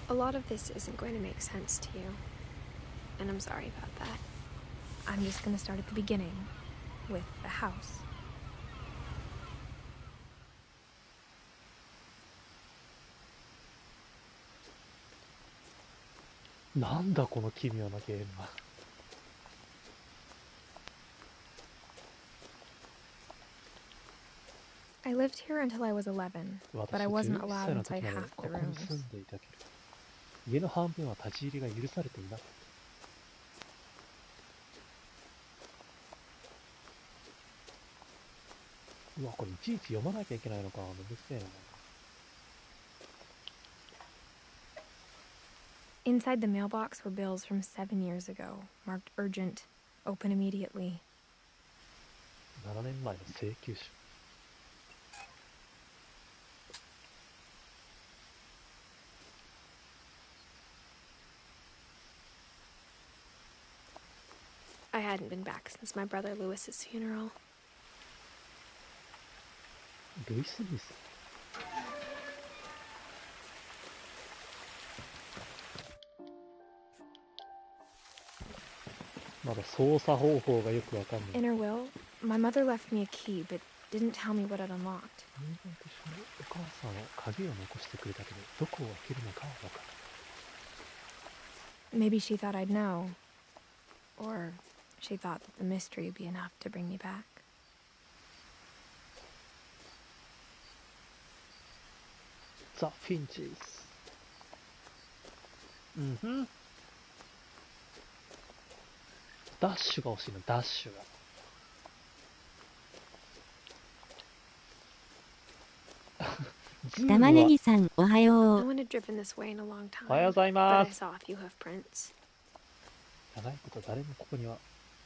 A lot of this isn't going to make sense to you, and I'm sorry about that. I'm just gonna start at the beginning, with the house. なんだこの奇妙なゲームは。I lived here until I was 11, but I 私 wasn't 11 allowed 歳の時 inside まで half こ the こに rooms. 住んでいたけど、家の半分は立ち入りが許されていなかった。うわ、これいちいち読まなきゃいけないのか。めんどくせえな。Inside the mailbox were bills from 7 years ago, marked urgent, open immediately. 7年前の請求書。I hadn't been back since my brother Lewis's funeral. ルイス・ミス。まだ操作方法がよくわかんない。In her will, my mother left me a key, but didn't tell me what it unlocked. 人間と一緒にお母さんは鍵を残してくれたけど、どこを開けるのかはわからない。 Maybe she thought I'd know. Or she thought that the mystery would be enough to bring me back. The Finches。うんふん。ダッシュが欲しいな、ダッシュが。玉ねぎさん、おはよ No う。one had driven this way in a long おはよう time, ござい but ま I す。 saw a few hoof prints. 長いこと誰もここには。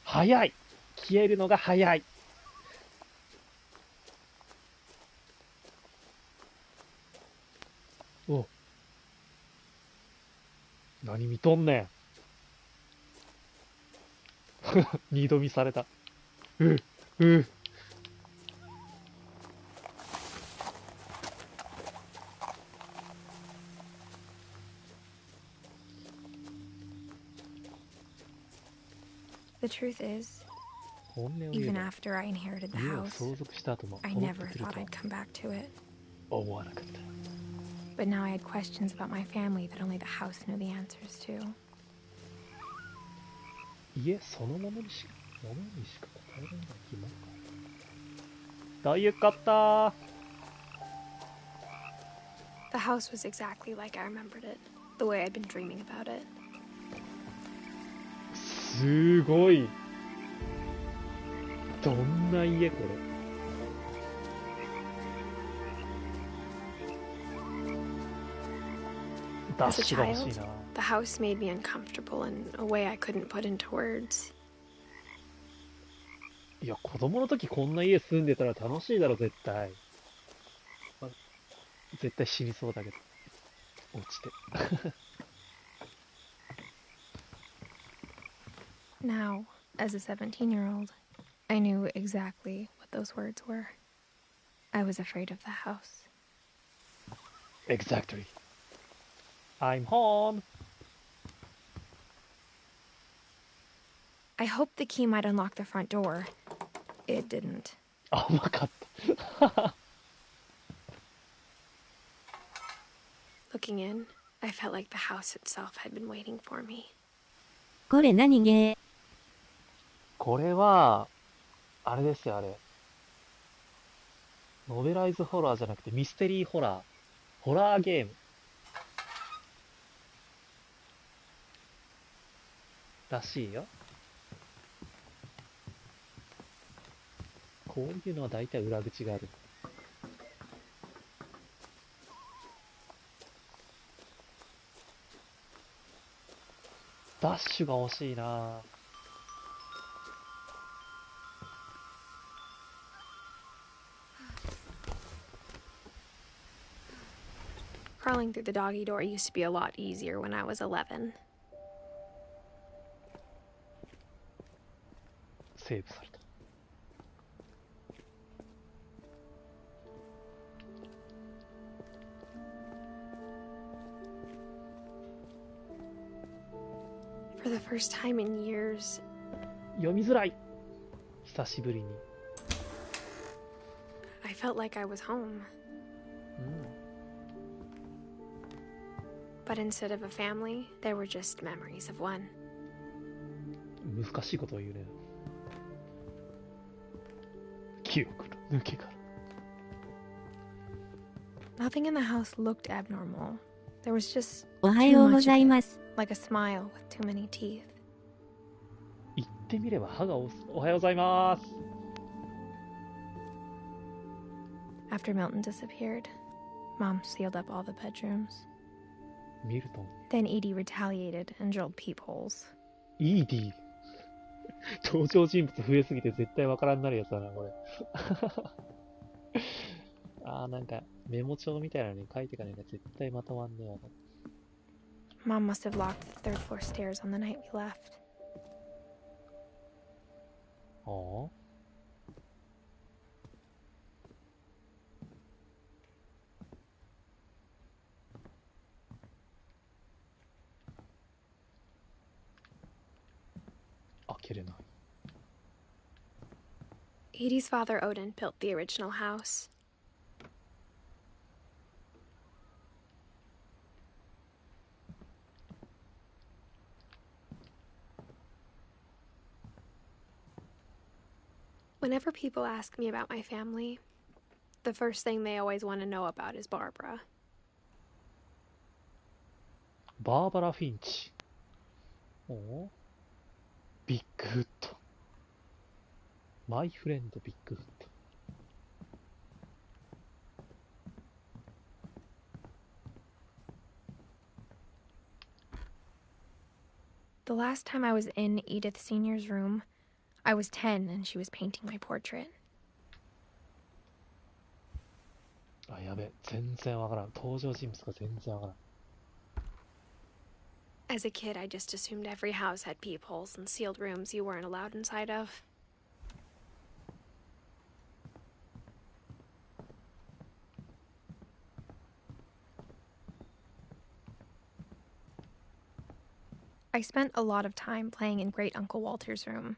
早い、消えるのが早い。お、何見とんねん。二度見された。うう。The truth is, 本音を言え even ば、 after I inherited the 家を house, 相続した後も I 戻っ never てくる thought とは I'd come back to it. 思わなかった。 But now I had questions about my family that only the house knew the answers to. 家そのものにしか答えられない疑問か。どういうこと？ The house was exactly like I remembered it, the way I'd been dreaming about it. すごい。どんな家これ。ダッ As a シュが欲しい child, な。 the house made me uncomfortable in a way I couldn't put into words. いや、子供の時こんな家住んでたら楽しいだろ、絶対。ま絶対死にそうだけど。落ちて。Now, as a 17-year-old, I knew exactly what those words were. I was afraid of the house. Exactly. I'm home. I hoped the key might unlock the front door. It didn't. 甘かった。Looking in, I felt like the house itself had been waiting for me. これ何ゲー？これは、あれですよ、あれ。ノベライズホラーじゃなくてミステリーホラー。ホラーゲーム。らしいよ。こういうのは大体裏口がある。ダッシュが欲しいな。Crawling through the doggy door used to be a lot easier when I was 11. セーブされた。For the first time in years, 読みづらい。久しぶりに。I felt like I was home. But instead of a family, there were just memories of one. 難しいことを言うね。記憶の抜け殻。Nothing in the house looked abnormal. There was just おは too ようご much ざい of ま it, す。 like a smile with too many teeth. 言ってみれば歯がおはようございます。After Milton disappeared, Mom sealed up all the bedrooms. ミルトン。Then Edie retaliated and drilled peepholes. ED。登場人物増えすぎて絶対わからんなるやつだな、これ。なんか、メモ帳みたいなのに書いてかねえから絶対まとまんねえわ。Mom must have locked the third floor stairs on the night we left. 開けれない。Edie's father, Odin, built the original house. Whenever people ask me about my family, the first thing they always want to know about is Barbara. バーバラ・フィンチ。ビッグフット。マイフレンドビッグフット。The last time I was in Edith Sr.'s room, I was 10 and she was painting my portrait. やべ、全然わからん。登場人物が全然わからん。As a kid, I just assumed every house had peepholes and sealed rooms you weren't allowed inside of. I spent a lot of time playing in Great Uncle Walter's room.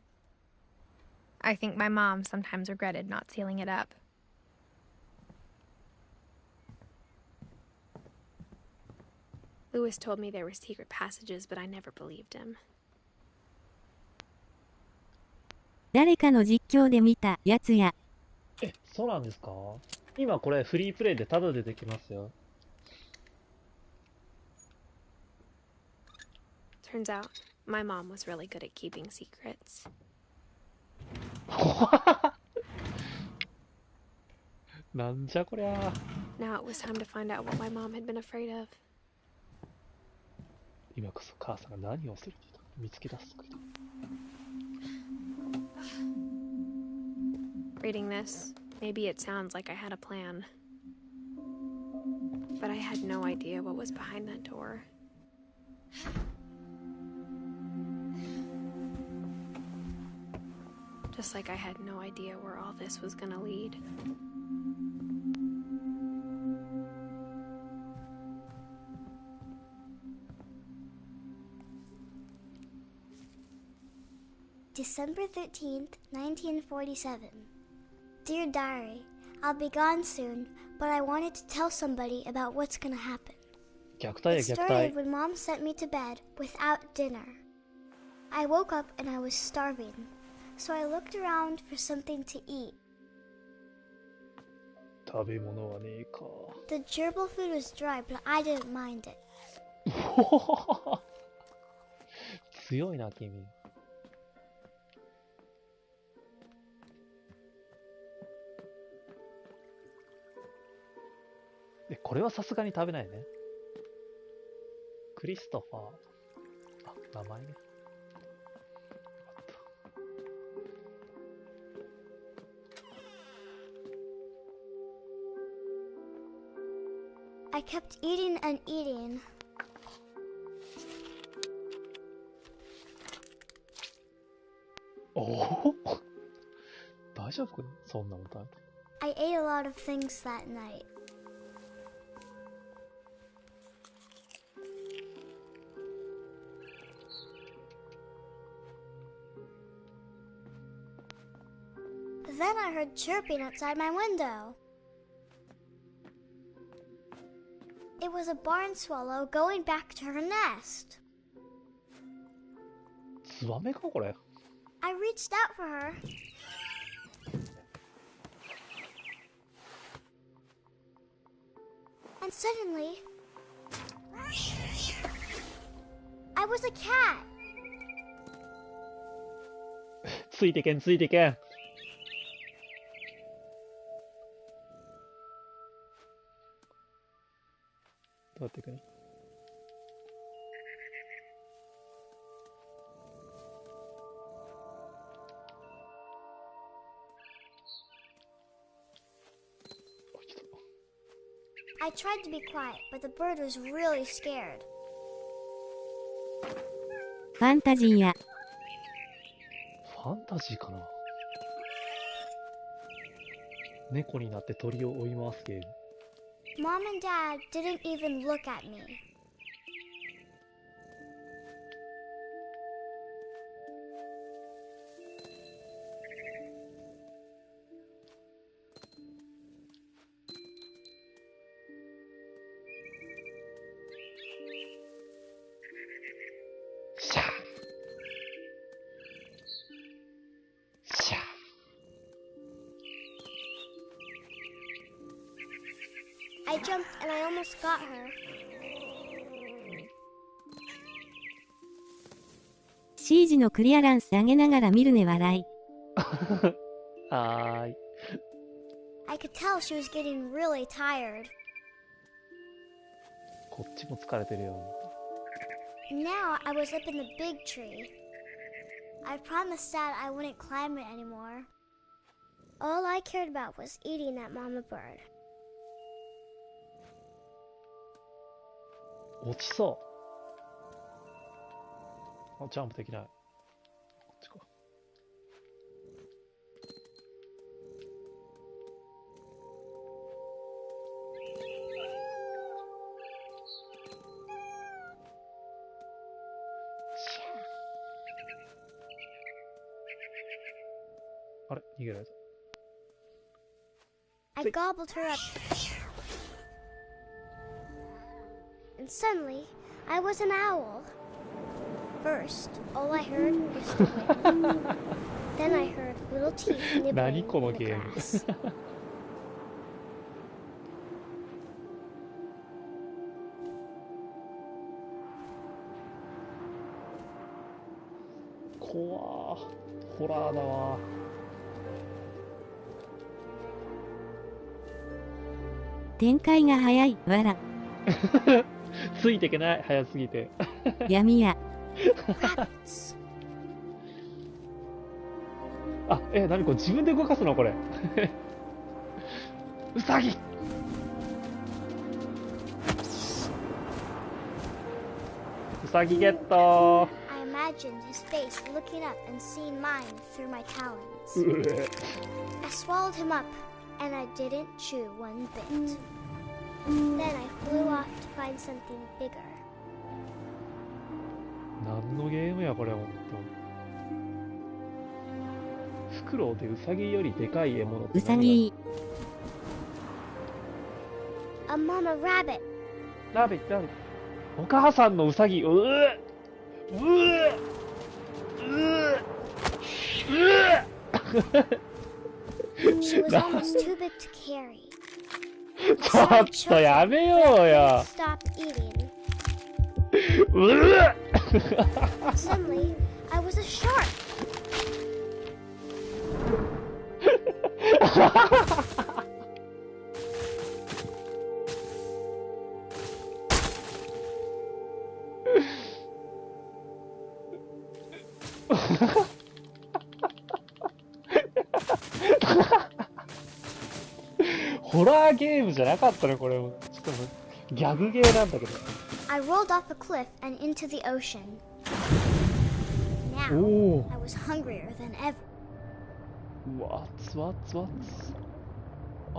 I think my mom sometimes regretted not sealing it up. Lewis told me there were secret passages, but I never believed him. 誰かの実況で見たやつや。そうなんですか？今これフリープレイでタダでできますよ。Turns out, my mom was really good at keeping secrets. なんじゃこりゃ。Now it was time to find out what my mom had been afraid of. 今こそ母さんが何をすると見つけ出す。Reading this, maybe it sounds like I had a plan. But I had no idea what was behind that door. Just like I had no idea where all this was gonna lead. December 13th, 1947. Dear Diary, I'll be gone soon, but I wanted to tell somebody about what's gonna happen. It started when Mom sent me to bed without dinner. I woke up and I was starving, so I looked around for something to eat. 食べ物はねえか。The gerbil food was dry, but I didn't mind it. 強いな、君。これはさすがに食べないね。クリストファー。名前ね。I kept eating and eating. おお大丈夫かそんなの食べて。I ate a lot of things that night. then I heard chirping outside my window. It was a barn swallow going back to her nest. ツバメかこれ。I reached out for her. And suddenly, I was a cat. ついてけん、ついてけん。どうやっていくの？I tried to be quiet, but the bird was really scared. ファンタジーや。ファンタジーかな。猫になって鳥を追い回すゲーム。Mom and Dad didn't even look at me. I jumped and I almost got her. シージのクリアランス上げながら見るね笑い。はーい。I could tell she was getting really tired. こっちも疲れてるよ。Now I was up in the big tree. I promised Dad I wouldn't climb it anymore. All I cared about was eating that mama bird. 落ちそう。あ、ジャンプできない。こっちか。あれ、逃げられた。I gobbled her up. And suddenly, I was an owl. First, all I heard was the wind. Then I heard little teeth nibbling 何この in the ゲーム。 grass. 怖ー。ホラーだわ。展開が早い、わら。ついていけない、早すぎて。闇や。Rabbits. あ、何これ自分で動かすのこれ。うさぎ。うさぎゲット。 I imagined his face looking up and seeing mine through my talons. うえ。 I swallowed him up, and I didn't chew one bit. Then I flew off to find something bigger. 何のゲームやこれ、ほんと。フクロウでウサギよりでかい獲物ってうさぎ。A mama rabbit. ラビット、ラビット。お母さんのウサギ。うえ。うえ。うえ。うえ。 She was almost too big to carry. ちょっとやめようよ。 Stop eating. うえ。 Suddenly, I was a shark. ホラーゲームじゃなかったねこれも。ちょっともうギャグゲーなんだけど。 I rolled off a cliff and into the ocean. Now, Ooh. I was hungrier than ever. うわ、熱々熱々。あ、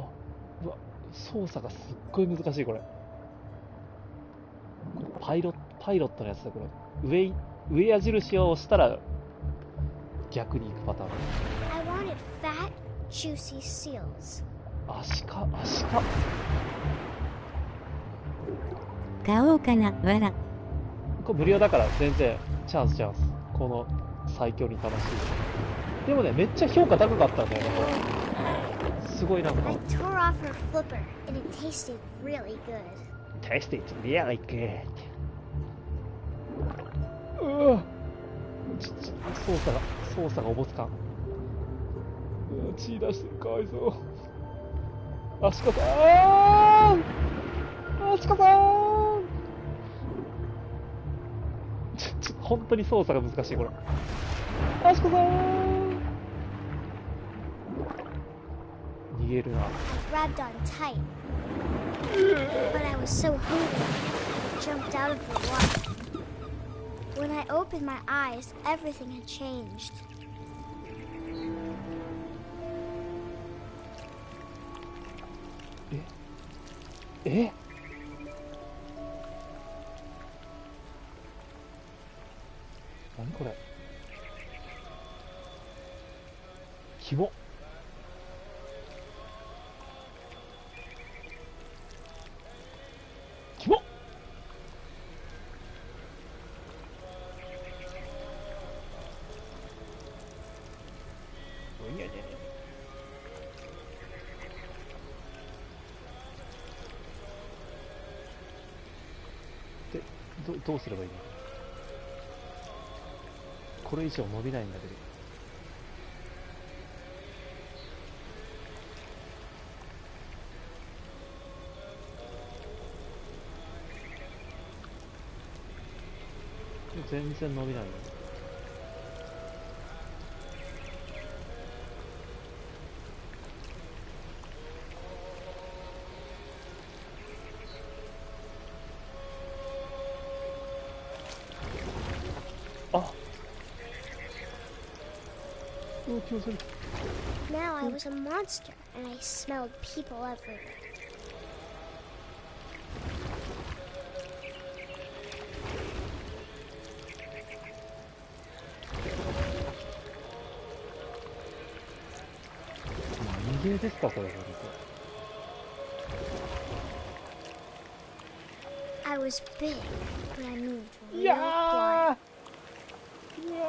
うわ、操作がすっごい難しいこれ。パイロットのやつだこれ。上矢印を押したら逆に行くパターン。 I wanted fat, juicy seals. アシカ、アシカ。買おうかな、わら。これ無料だから全然チャンス。この最強に楽しい。でもね、めっちゃ評価高かったんだよね、これ。すごいなんか。I tore off her flipper and it tasted really good. Tasted really good. うわ操作がおぼつかん。血出してる、かわいそう。アシカさん、アシカさん。本当に操作が難しい、これ。アシカさん。逃げるな。I grabbed on tight, but I was so hungry, I jumped out of the water. When I opened my eyes, everything had changed. え何これ、キモ。キモ。いやいやいや。で、どうすればいいの？これ以上伸びないんだけど。全然伸びないんだ。あ、気をつける。 Now I was a monster and I smelled people everywhere.何ゲーですかこれ。I was big, but I moved い real や quiet. ー、いや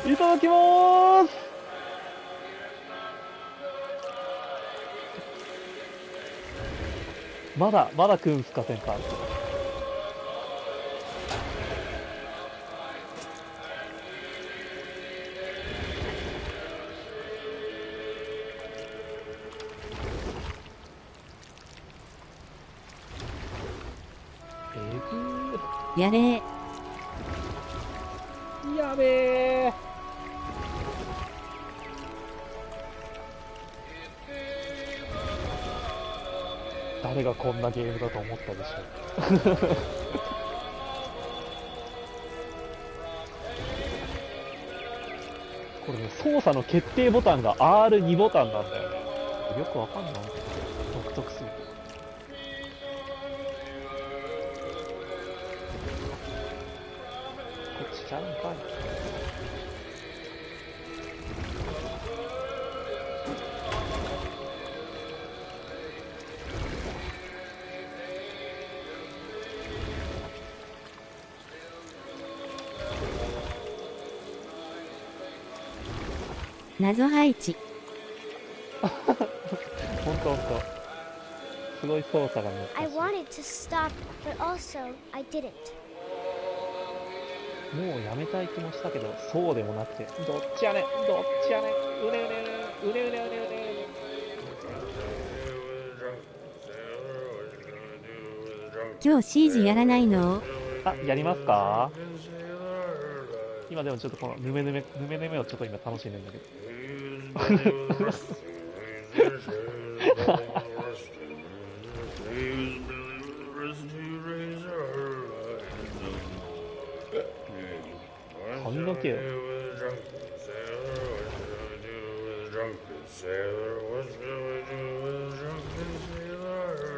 ーいただきまーす。まだ食うんすか、先輩。やれー。やべー。誰がこんなゲームだと思ったでしょう。これね、操作の決定ボタンが R2 ボタンなんだよね。よくわかんない。独特すぎて。こっちちゃうんかい。謎配置。ほんと。すごい操作が難 I しい。 wanted to stop, but also I didn't. もうやめたい気もしたけど、そうでもなくて、どっちやねん、うねうね。今日 CG やらないの？あ、やりますか？今でもちょっとこのヌメヌメをちょっと今楽しんでるんだけど。髪の毛よ。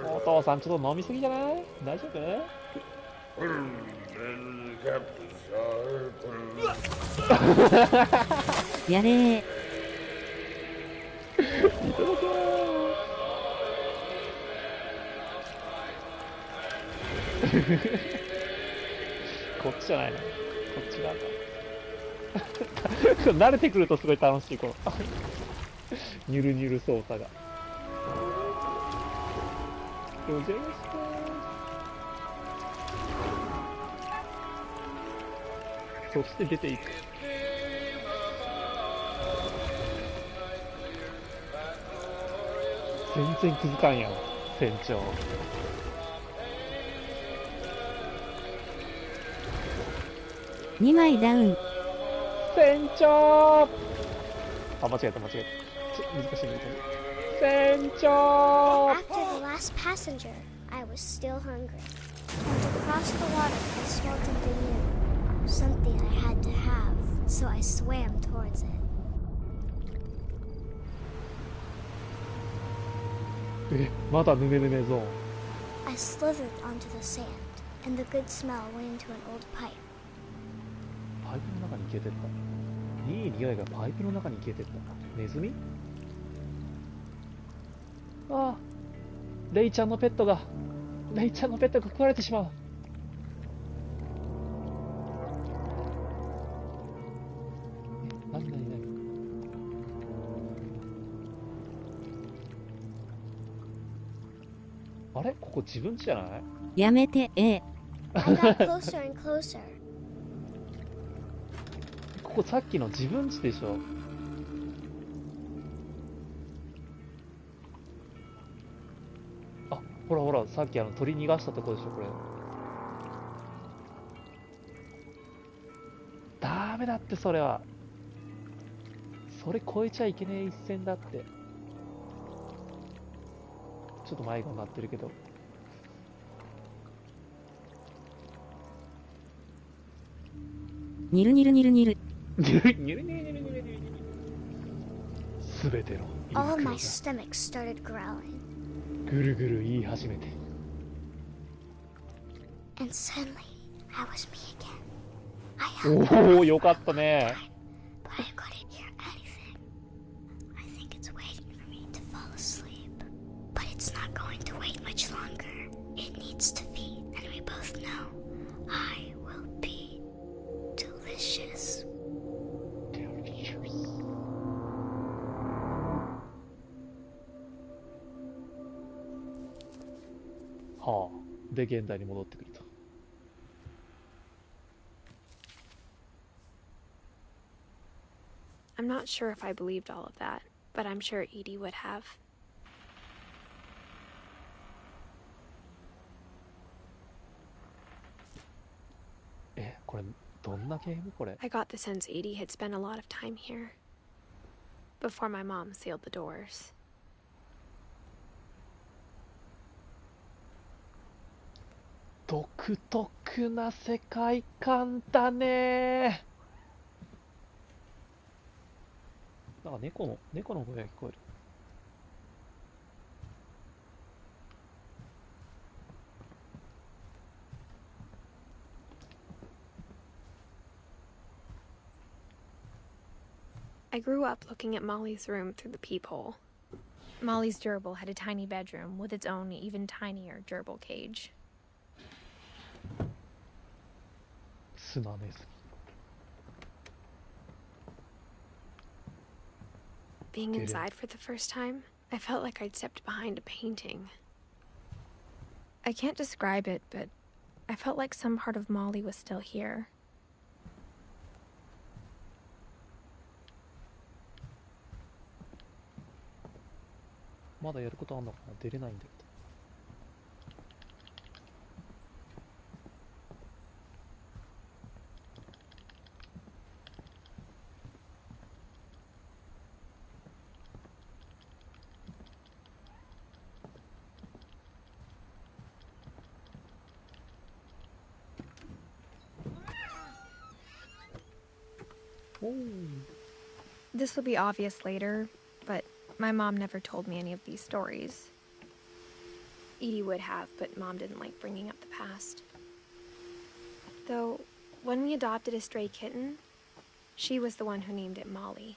お父さんちょっと飲みすぎじゃない？大丈夫？やれー。いただきます。こっちじゃないな。こっち側か。慣れてくるとすごい楽しい、このニュルニュル操作が。お邪魔します。そして出ていく。全然気づかんやん、船長。2枚ダウン。船長。あ、間違えた。難しいみたい。船長。 After the last passenger, I was still hungry. And across the water, I smelled something new. Something I had to have, so I swam towards it. まだヌメヌメゾーン。 I slithered onto the sand, and the good smell went into an old pipe. パイプの中に消えてった。いい匂いがパイプの中に消えてった。ネズミ？ああ、レイちゃんのペットが食われてしまう。何あれ、ここ自分家じゃない？やめて、I got closer and closer. ここさっきの自分家でしょ。あ、ほら、さっき鳥逃がしたとこでしょ、これ。ダメだって、それは。それ越えちゃいけねえ一線だって。ちょっと迷子になってるけど。ニルニルニルニル。すべての All my stomach started growling. ぐるぐる言い始めて。And suddenly, I was me again. I held おお、よかったね。 but I couldn't hear anything. I think it's waiting for me to fall asleep. But it's not going to wait much longer. It needs to feed, and we both know I will be delicious. はあ、で現代に戻ってくると。I'm not sure if I believed all of that, but I'm sure Edie would have. これどんなゲームこれ？ I got the sense Edie had spent a lot of time here before my mom sealed the doors. 独特な世界観だね。なんか猫の声が聞こえる。I grew up looking at Molly's room through the peephole. Molly's gerbil had a tiny bedroom with its own even tinier gerbil cage. 砂ネズミ。 Being inside for the first time, I felt like I'd stepped behind a painting. I can't describe it, but I felt like some part of Molly was still here. まだやることあんのかな？出れないんだけど。This will be obvious later, but my mom never told me any of these stories. Edie would have, but Mom didn't like bringing up the past. Though, When we adopted a stray kitten, she was the one who named it Molly.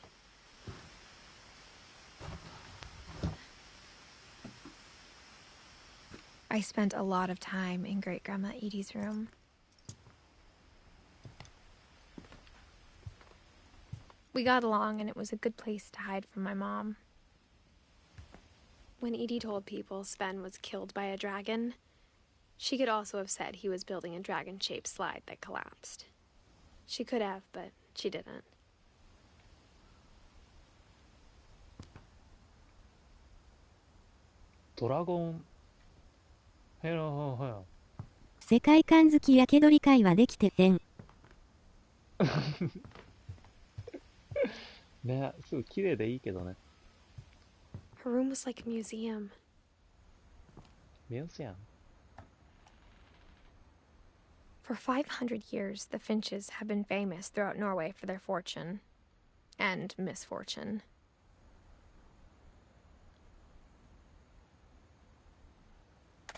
I spent a lot of time in Great-Grandma Edie's room. We got along, and it was a good place to hide from my mom. When Edie told people Sven was killed by a dragon, she could also have said he was building a dragon-shaped slide that collapsed. She could have, but she didn't. ドラゴンへらははや。世界観好きやけど理解はできてへん。ね、すごい綺麗でいいけどね。Her room was like a museum. Museum. For 500 years, the Finches have been famous throughout Norway for their fortune and misfortune.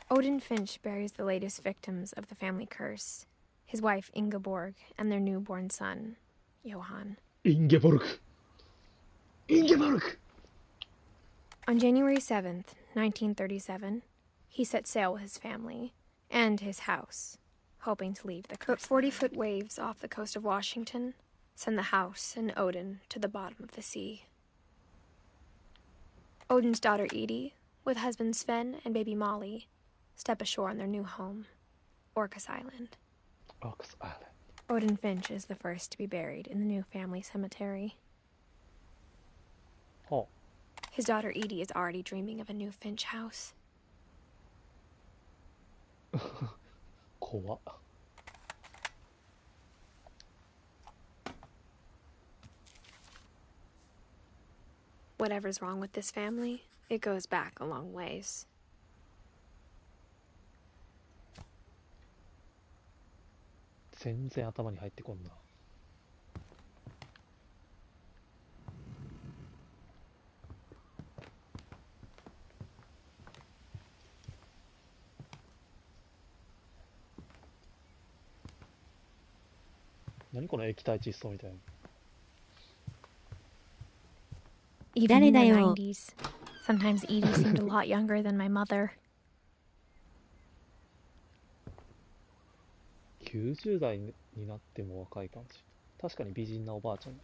Odin Finch buries the latest victims of the family curse, his wife Ingeborg and their newborn son, Johan. Ingeborg! Ingeborg! On January 7th, 1937, he set sail with his family and his house, hoping to leave the coast. But 40-foot waves off the coast of Washington send the house and Odin to the bottom of the sea. Odin's daughter Edie, with husband Sven and baby Molly, step ashore on their new home, Orcas Island. Orcas Island. Odin Finch is the first to be buried in the new family cemetery. Oh. His daughter Edie is already dreaming of a new Finch house. 怖っ。Whatever's wrong with this family, it goes back a long ways. 全然頭に入ってこんな。何この液体窒素みたいな。Even in their 90s, sometimes Edie seemed a lot younger than my mother. 90代になっても若いかもしれない。確かに美人なおばあちゃん。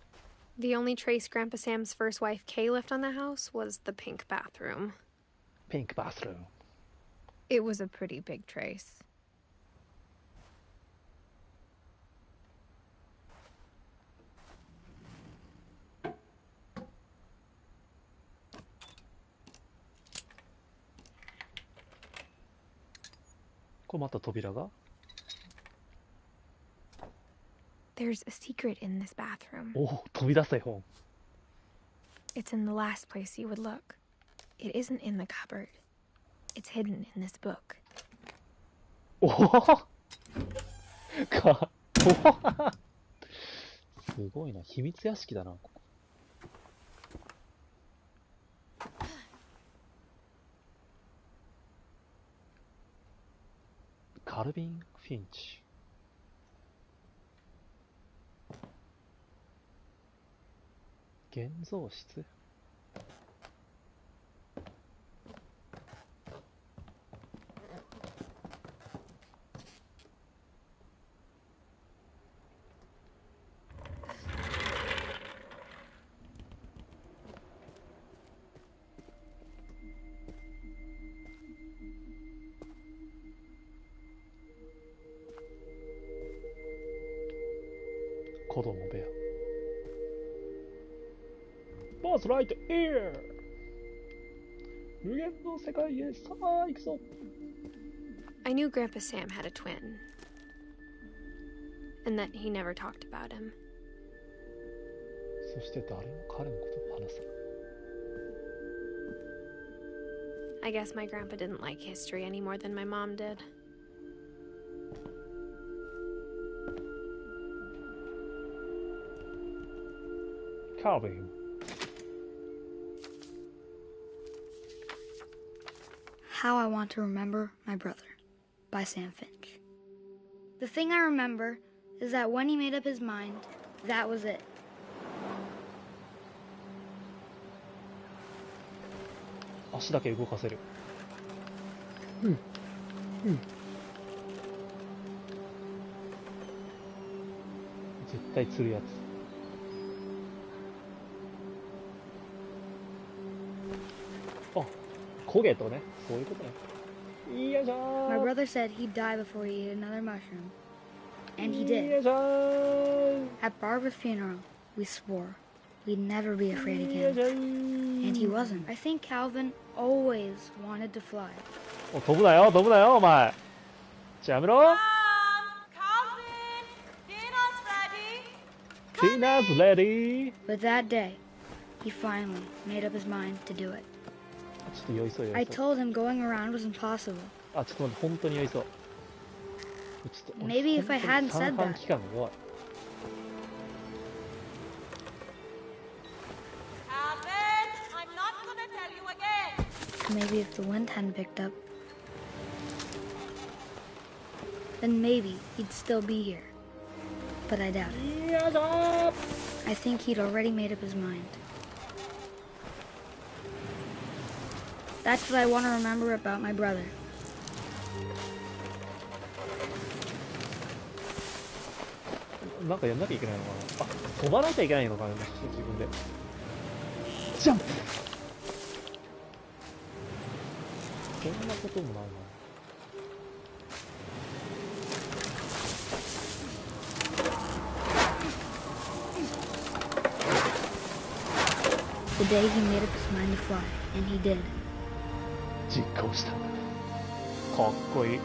The only trace Grandpa Sam's first wife Kay left on the house was the pink bathroom. Pink bathroom. It was a pretty big trace. There's a secret in this bathroom. お、飛び出せ本。It's in the last place you would look. It isn't in the cupboard. It's hidden in this book. おおか、すごいな。秘密屋敷だな。カルビン・フィンチ。現像室。子供部屋。バースライトエア無限の世界へさあ行くぞ。 I knew Grandpa Sam had a twin, and that he never talked about him. そして誰も彼のことを話さない。 I guess my grandpa didn't like history any more than my mom did. Calvin. How I Want to Remember My Brother by Sam Finch. The thing I remember is that when he made up his mind, that was it. 足だけ動かせる。絶対釣るやつ。あ、焦げとね、そういうことね。よいしょー。 My brother said he'd die before he ate another mushroom. And he did. よいしょー。 At Barbara's funeral, we swore we'd never be afraid again. And he wasn't. I think Calvin always wanted to fly. お、飛ぶなよ、飛ぶなよ、お前。じゃあやめろ。Dinner's ready. But that day, he finally made up his mind to do it. ちょっと酔いそう、酔いそう。I told him going around was impossible. あ、ちょっと待って、本当に酔いそう。ちょっと Maybe if I hadn't said 三半 that. 期間が弱い。Maybe if the wind hadn't picked up, then maybe he'd still be here. But I doubt it. I think he'd already made up his mind. That's what I want to remember about my brother. なんかやんなきゃいけないのかな。あ、飛ばなきゃいけないのかな、自分で。ジャンプ。そんなこともないな。The day he made up his mind to fly, and he did. 実行した。かっこいい。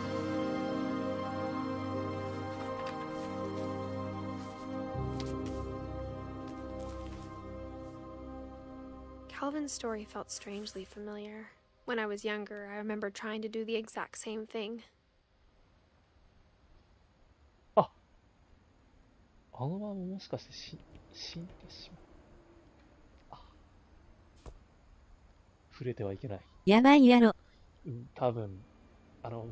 Calvin's story felt strangely familiar. When I was younger, I remember trying to do the exact same thing. あ、あのままもしかして死んでしまう。あ、触れてはいけない。やばいやろ。うん、多分多分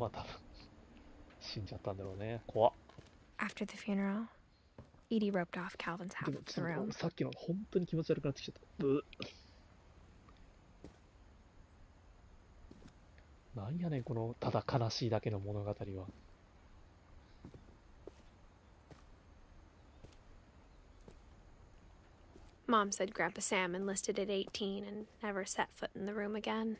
死んじゃったんだろうね。怖っ。 After the funeral, Edie roped off Calvin's half でも of the room. さっきの本当に気持ち悪くなってきちゃった。なんやねんこのただ悲しいだけの物語は。Mom said Grandpa Sam enlisted at 18 and never set foot in the room again.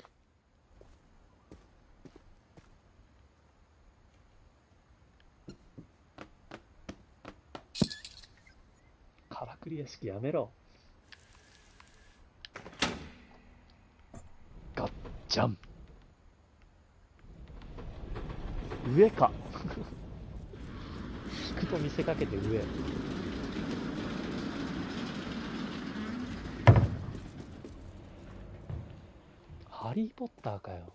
からくり屋敷やめろ。ガッジャン。上か。引くと見せかけて上。ハリーポッターかよ。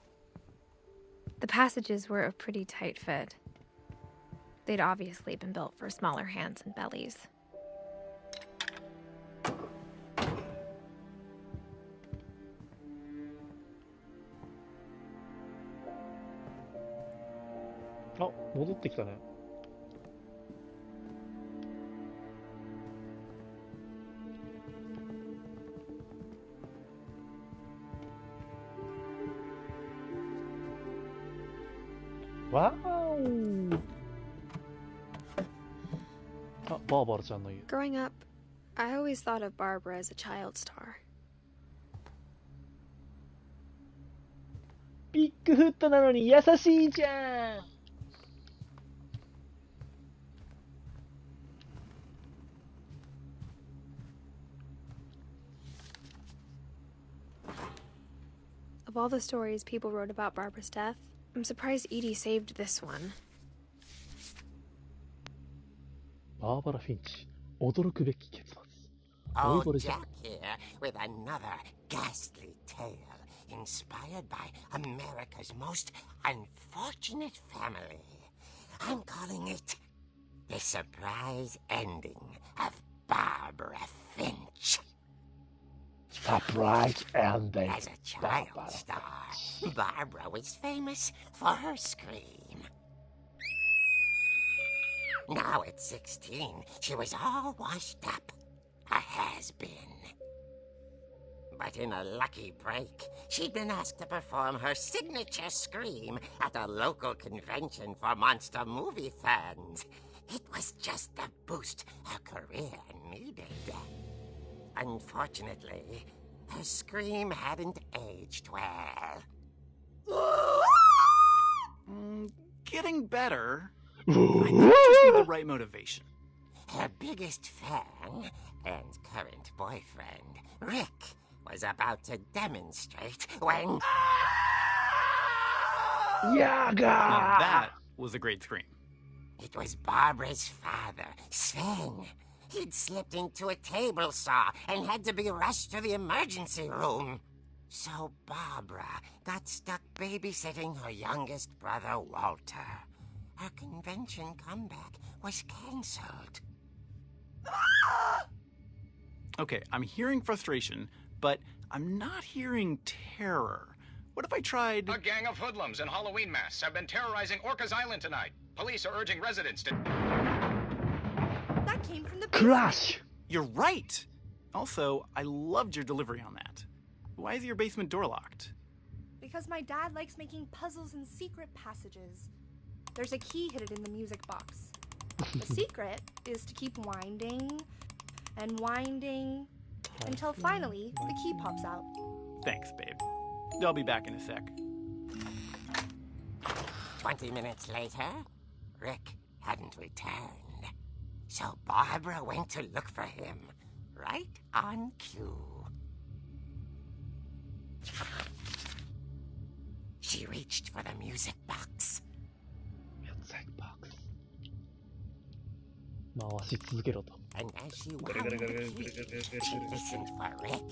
The passages were a pretty tight fit. They'd obviously been built for smaller hands and bellies. あ、戻ってきたね。わーお。あ、バーバラちゃんの家。 Growing up, I always thought of Barbara as a child star. ビッグフットなのに優しいじゃん。Of all the stories people wrote about Barbara's death, I'm surprised Edie saved this one. バーバラ・フィンチ、驚くべき結末。 Oh, Jack here with another ghastly tale inspired by America's most unfortunate family. I'm calling it The Surprise Ending of Barbara Finch. Surprise ending. As a child star, Barbara was famous for her scream. Now at 16, she was all washed up. A has-been. But in a lucky break, she'd been asked to perform her signature scream at a local convention for monster movie fans. It was just the boost her career needed. Unfortunately, her scream hadn't aged well. Getting better. I think I just need the right motivation. Her biggest fan and current boyfriend, Rick, was about to demonstrate when... Yaga! Now that was a great scream. It was Barbara's father, Sven. He'd slipped into a table saw and had to be rushed to the emergency room. So Barbara got stuck babysitting her youngest brother, Walter. Her convention comeback was cancelled. Okay, I'm hearing frustration, but I'm not hearing terror. What if I tried... A gang of hoodlums in Halloween masks have been terrorizing Orcas Island tonight. Police are urging residents to... That came from the Crash! You're right! Also, I loved your delivery on that. Why is your basement door locked? Because my dad likes making puzzles and secret passages. There's a key hidden in the music box. The secret is to keep winding and winding until finally the key pops out. Thanks, babe. I'll be back in a sec. 20 minutes later, Rick hadn't returned. So Barbara went to look for him, right on cue. She reached for the music box. Music box. 回し続けろと。 And as she wound the key, she listened for Rick,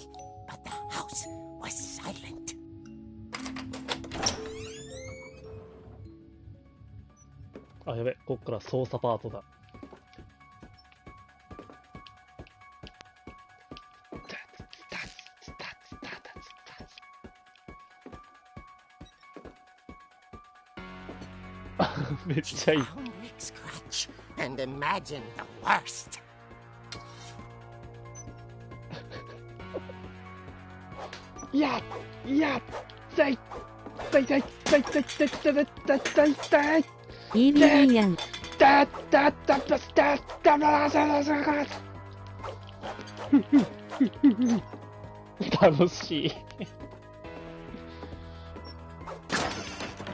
but the house was silent. あ、やべ、こっから操作パートだ。めっちゃいい。 Found Rick's crutch and imagined the worst. Yeah, yeah, die, die, die, die, die, die, die, die, die. ABB やん。楽しい。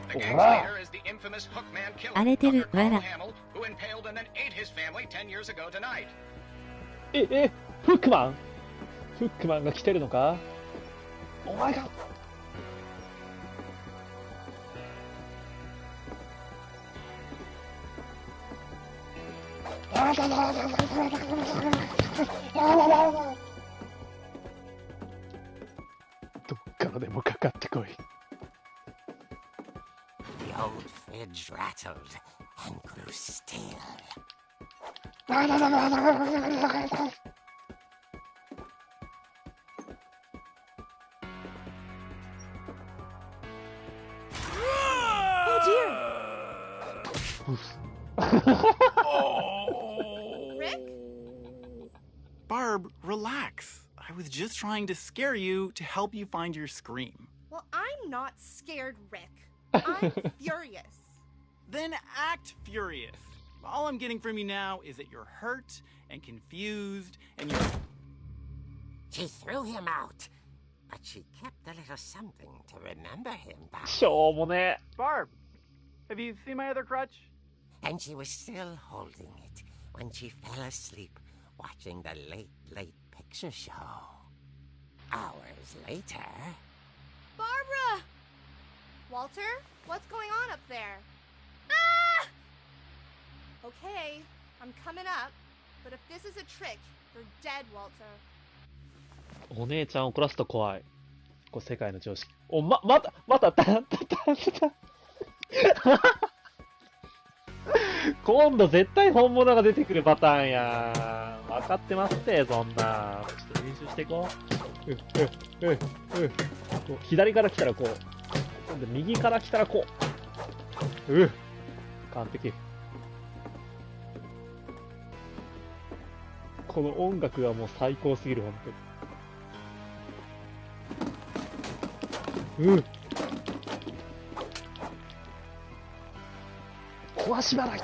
The gang's leader is the infamous Hookman killer, 荒れてる、 Dr. わ Carl ら。 Hamill, who impaled and then ate his family 10 years ago tonight. フックマンフックマンが来てるのかお前がどっからでもかかってこい。 The old fridge rattled and grew still. Oh dear! Rick? Barb, relax. I was just trying to scare you to help you find your scream. Well, I'm not scared, Rick. I'm furious. Then act furious. All I'm getting from you now is that you're hurt and confused and you're... She threw him out, but she kept a little something to remember him by. しょうもね Barb, have you seen my other crutch? And she was still holding it when she fell asleep watching the late picture show. Hours later... Barbara! Walter, what's going on up there? Ah! Okay, I'm coming up, but if this is a trick, you're dead, Walter. お姉ちゃんを怒らすと怖い。これ世界の常識。お、また今度絶対本物が出てくるパターンやん。分かってますって、そんな。ちょっと練習していこう。左から来たらこう。今度右から来たらこう。完璧。この音楽がもう最高すぎる、本当に。壊し払い。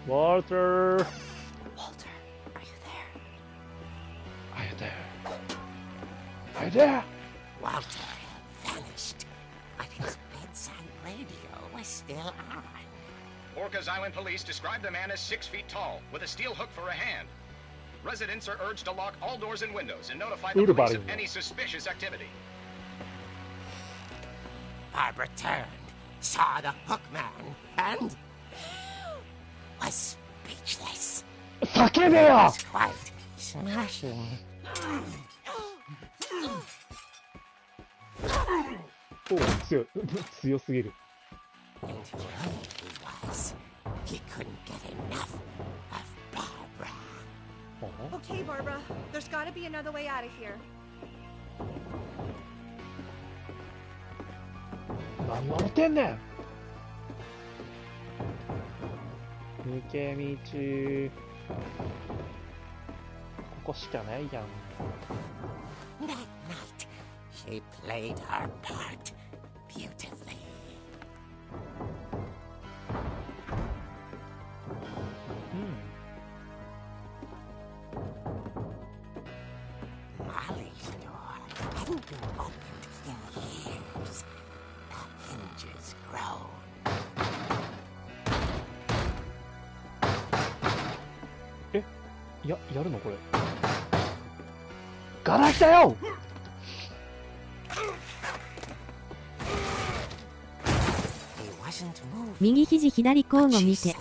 Walter. Walter, are you there? Are you there? Are you there? Walter had vanished, but his bedside radio was still on. Orcas Island police describe the man as 6 feet tall, with a steel hook for a hand. Residents are urged to lock all doors and windows and notify the police of any suspicious activity. Barbara turned, saw the hook man, and was speechless. Sakebe yo! It was quite smashing. Oh, 強すぎる。 And whoever he was, he couldn't get enough of Barbara. Okay, Barbara. There's got to be another way out of here. 何笑ってんねん。抜け道。ここしかないやん。 That night, she played her part beautifully. Molly's door hadn't been opened in years. The hinges groaned. やるのこれ。ガラクタよ。右肘左交互見て。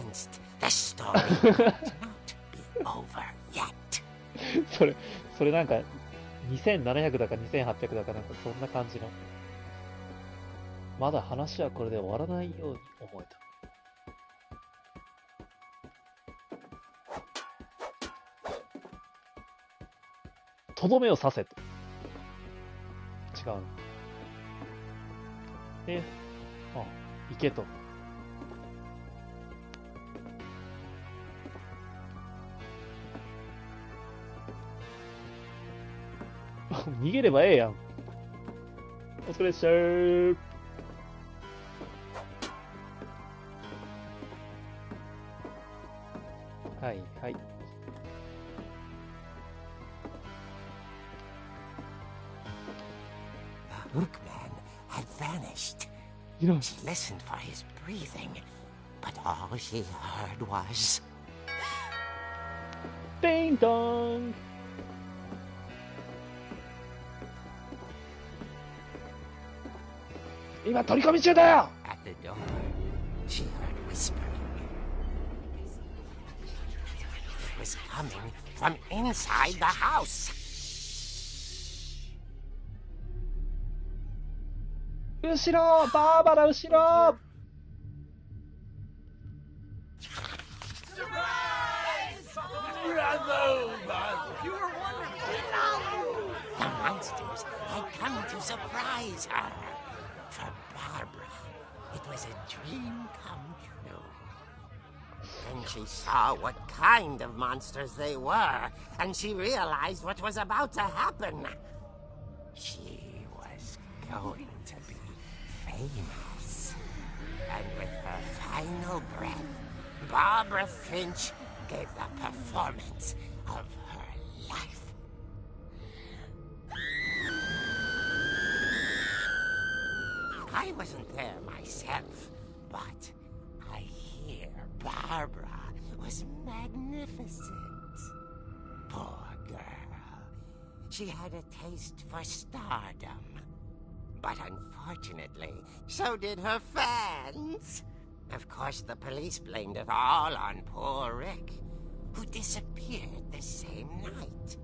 それなんか2700だか2800だかなんかそんな感じの。まだ話はこれで終わらないように思えた。とどめを刺せと。違うの。行けと。逃げればええやん。お疲れっしゃー。はいはい。The hookman had vanished. She listened for his breathing, but all she heard was... Ding dong! At the door, she heard whispering. It was coming from inside the house. 後ろバーバラ後ろ The monsters had come to surprise her. For Barbara, it was a dream come true. Then she saw what kind of monsters they were, and she realized what was about to happen. She was going to be famous. And with her final breath, Barbara Finch gave the performance of her life. I wasn't there myself, but I hear Barbara was magnificent. Poor girl. She had a taste for stardom. But unfortunately, so did her fans. Of course, the police blamed it all on poor Rick, who disappeared the same night.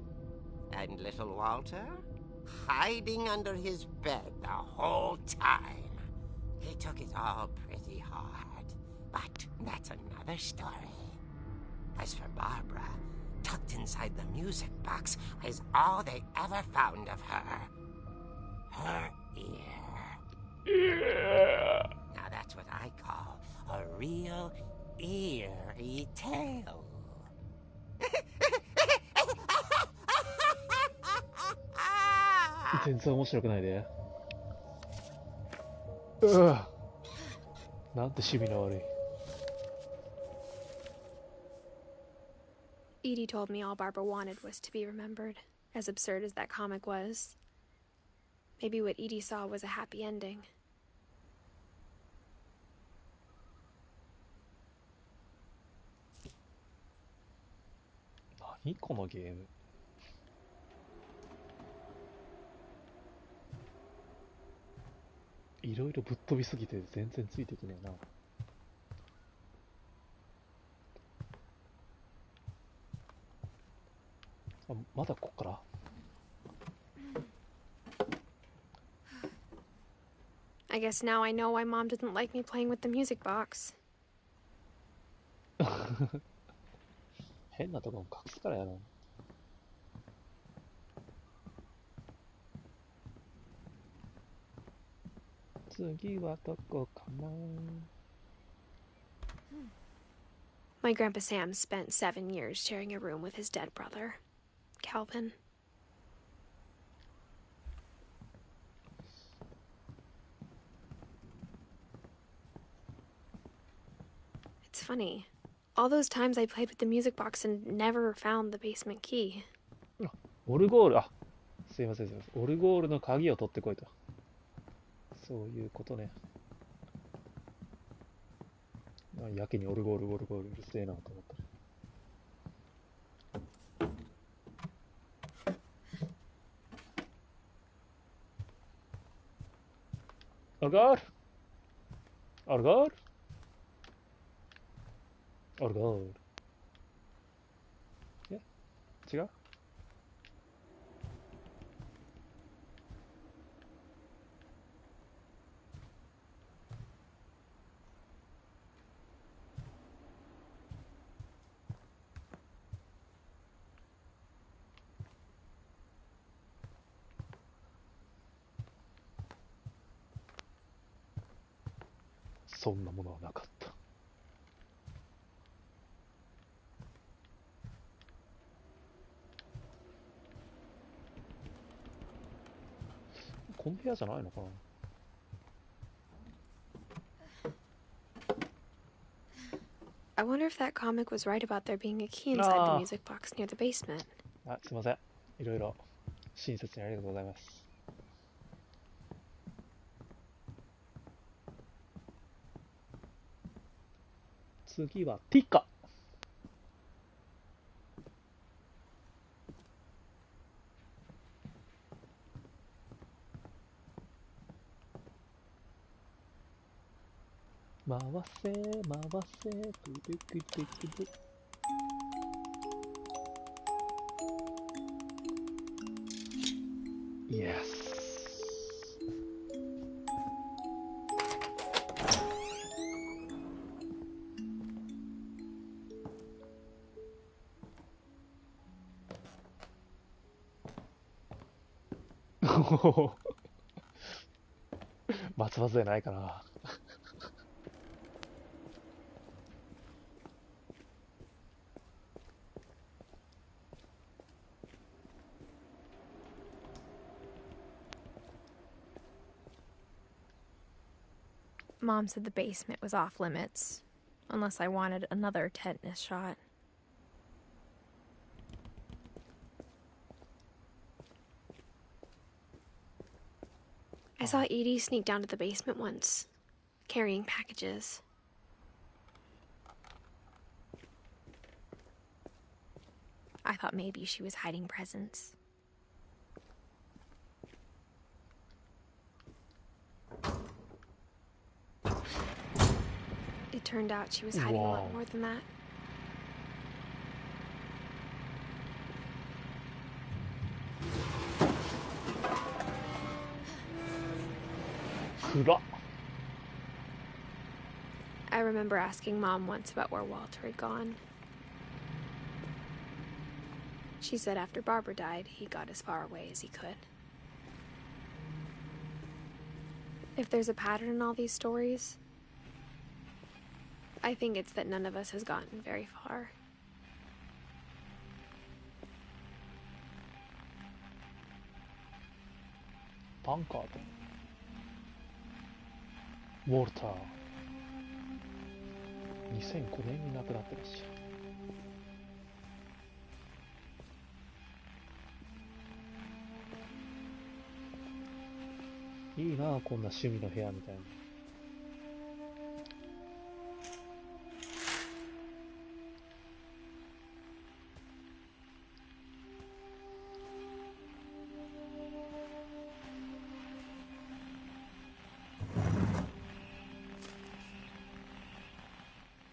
And little Walter? Hiding under his bed the whole time. He took it all pretty hard, but that's another story. As for Barbara, tucked inside the music box is all they ever found of her. Her ear. Now that's what I real eerie tale. 全然面白くないで。なんて趣味の悪い。Edie told me all Barbara wanted was to be remembered, as absurd as that comic was. Maybe what Edie saw was a happy ending. 何このゲーム。いろいろぶっ飛びすぎて全然ついていけねえな。あ、まだこっから。I guess now I know why Mom didn't like me playing with the music box. 変なとこも隠すからやな。次はどこかな。My Grandpa Sam spent 7 years sharing a room with his dead brother, Calvin. It's funny. All those times I played with the music box and never found the basement key. オルゴール、あ、すいませんすいません。オルゴールの鍵を取ってこいと。そういうことね。やけにオルゴールうるせえなと思った。オルゴールオルゴールオルゴール。え、違う？そんなものはなかった。この部屋じゃないのかな。I wonder if that comic was right about there being a key inside the music box near the basement. あ、すいません。いろいろ親切にありがとうございます。次はティカ。回せ回せ、ブルクルクル。Yes。松葉杖ないかな。Mom said the basement was off limits, unless I wanted another tetanus shot. I saw Edie sneak down to the basement once, carrying packages. I thought maybe she was hiding presents. It turned out she was hiding a lot more than that. I remember asking Mom once about where Walter had gone. She said after Barbara died, he got as far away as he could. If there's a pattern in all these stories, I think it's that none of us has gotten very far. Bunker. Walter. 2005年に亡くなってらっしゃる。いいなあ、こんな趣味の部屋みたいな。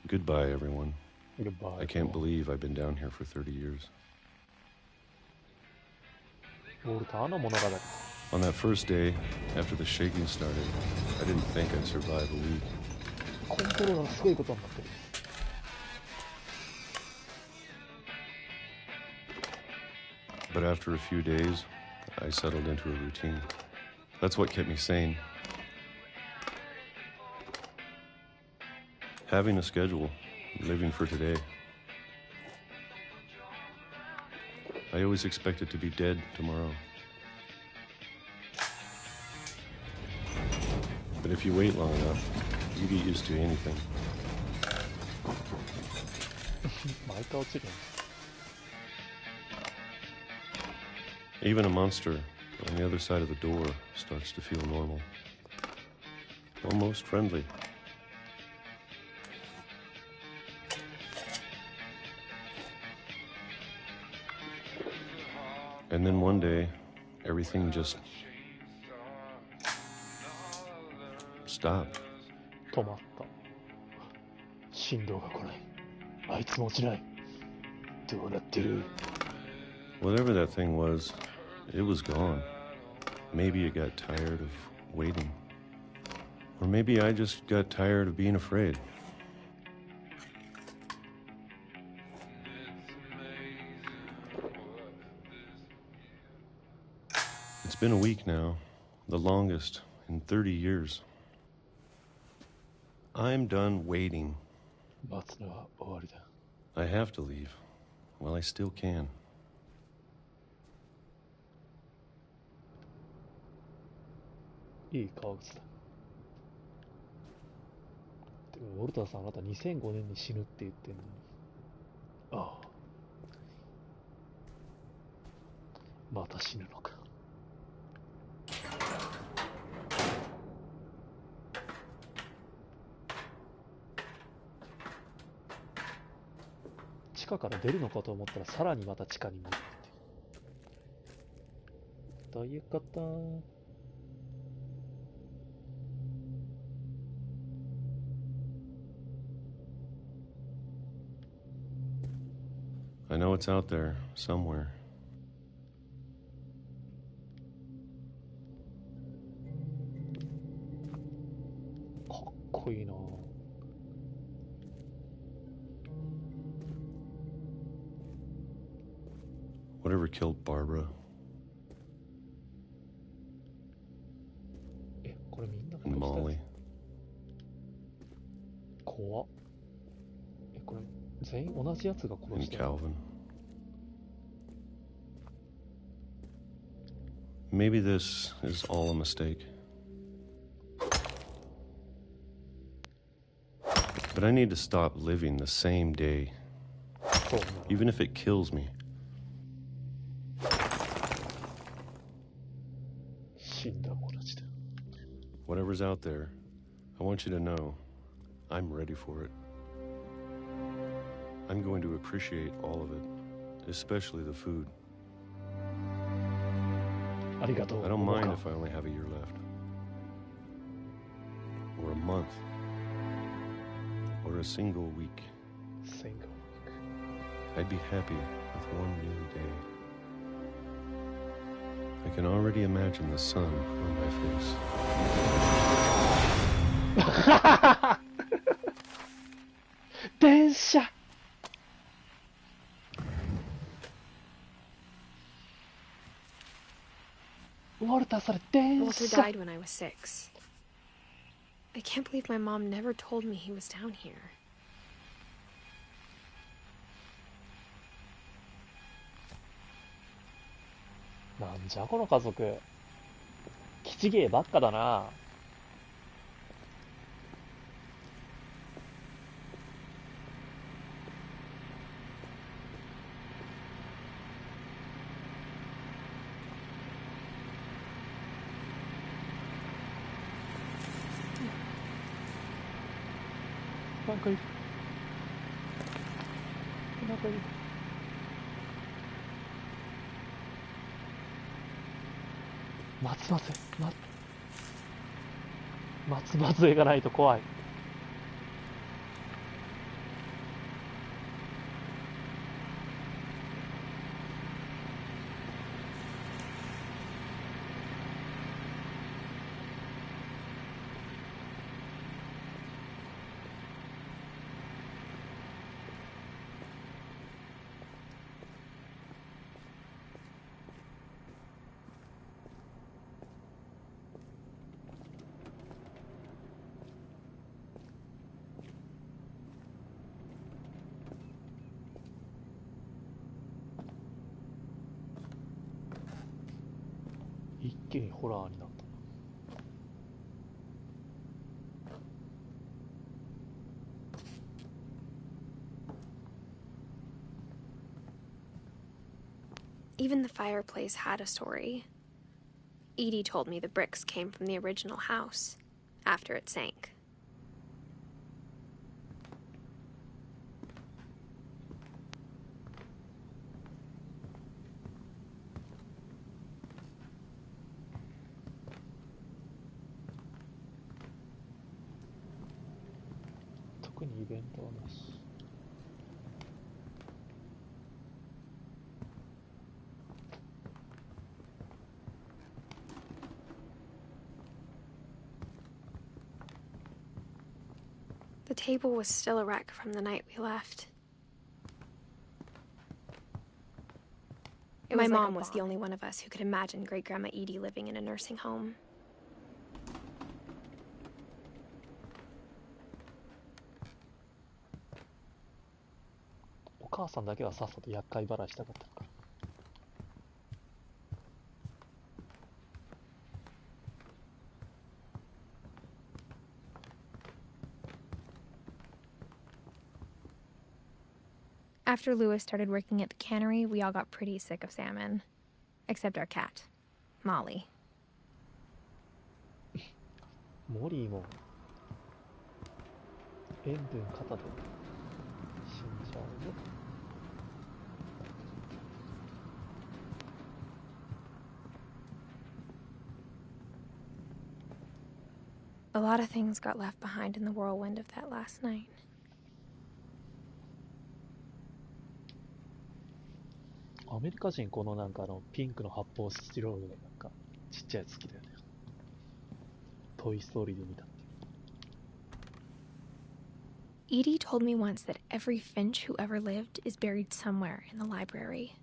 Goodbye, everyone. Goodbye. I can't believe I've been down here for 30 years. On that first day, after the shaking started, I didn't think I'd survive a week. But after a few days, I settled into a routine. That's what kept me sane. Having a schedule, living for today. I always expected to be dead tomorrow. But if you wait long enough, you get used to anything. Even a monster on the other side of the door starts to feel normal. Almost friendly. And then one day, everything just stopped. 止まった。振動が来ない。あいつも落ちない。どうなってる？ Whatever that thing was, it was gone. Maybe it got tired of waiting. Or maybe I just got tired of being afraid. It's been a week now, the longest in 30 years. I'm done waiting. I have to leave. Well, I still can. いい革靴だ。でもウォルターさん、あなた2005年に死ぬって言ってんのに。ああ。また死ぬのか。地下から出るのかと思ったらさらにまた地下に戻ってて。どういうこと？ I know it's out there, somewhere. Whatever killed Barbara. And Molly. 怖っ。これ全員同じやつが殺した。 And Calvin. Maybe this is all a mistake. But I need to stop living the same day. Even if it kills me. Whatever's out there, I want you to know I'm ready for it. I'm going to appreciate all of it, especially the food. I don't mind if I only have a year left. Or a month. Or a single week. I'd be happy with one new day. I can already imagine the sun on my face. Densha! Walter died when I was 6. I can't believe my mom never told me he was down here. なんじゃこの家族。キチゲーばっかだな。なんかいる。なんかいる。松葉杖、松葉杖がないと怖い。一気にホラーになった。Even the fireplace had a story. Edie told me the bricks came from the original house after it sank. The table was still a wreck from the night we left. My mom was the only one of us who could imagine Great-Grandma Edie living in a nursing home. お母さんだけはさっさと厄介払いしたかったのか。After Lewis started working at the cannery, we all got pretty sick of salmon. Except our cat, Molly. モリーも塩分肩で死んじゃうよ。A lot of things got left behind in the whirlwind of that last night. アメリカ人このなんかピンクの発泡スチロールのなんかちっちゃいやつ好きだよね。トイストーリーで見たっていう。Edie told me once that every Finch who ever lived is buried somewhere in the library.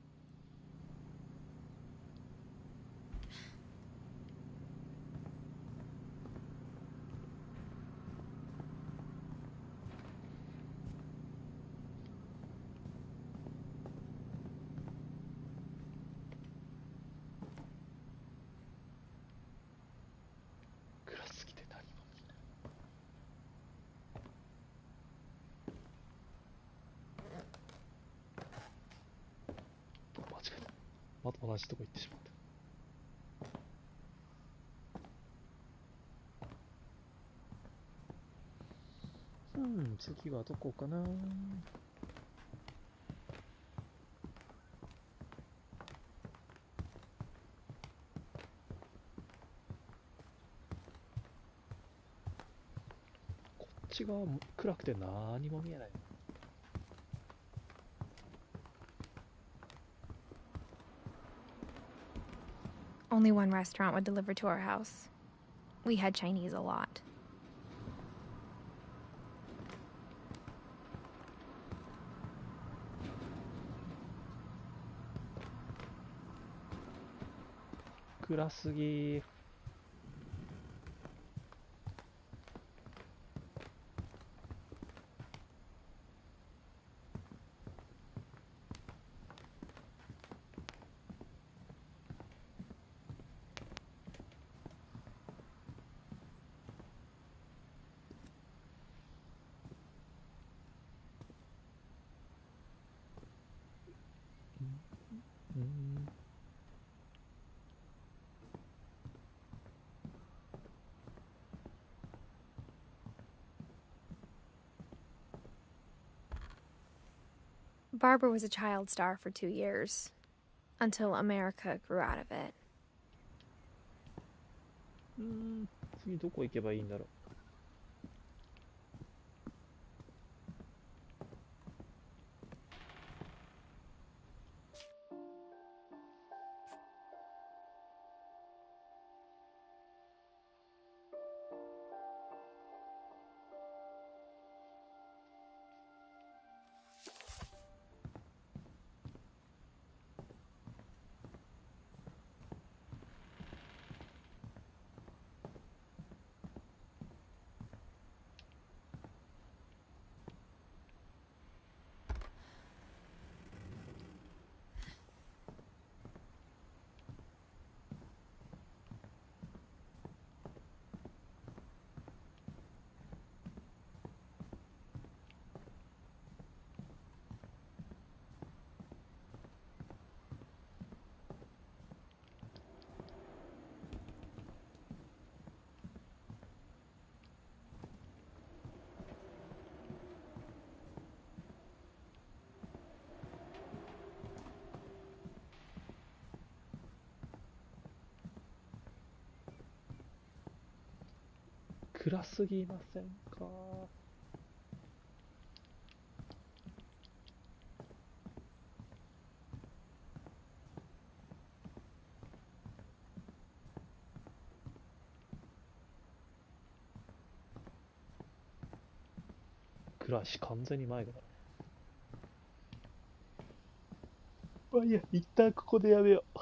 間違えた。また同じとこ行ってしまった。次はどこかな。こっち側暗くて何も見えない。Only one restaurant would deliver to our house. We had Chinese a lot.暗すぎ。Barbara was a child star for 2 years, until America grew out of it. 次どこ行けばいいんだろう。暗すぎませんか。暗いし完全に迷子だ。まあいいや、一旦ここでやめよう。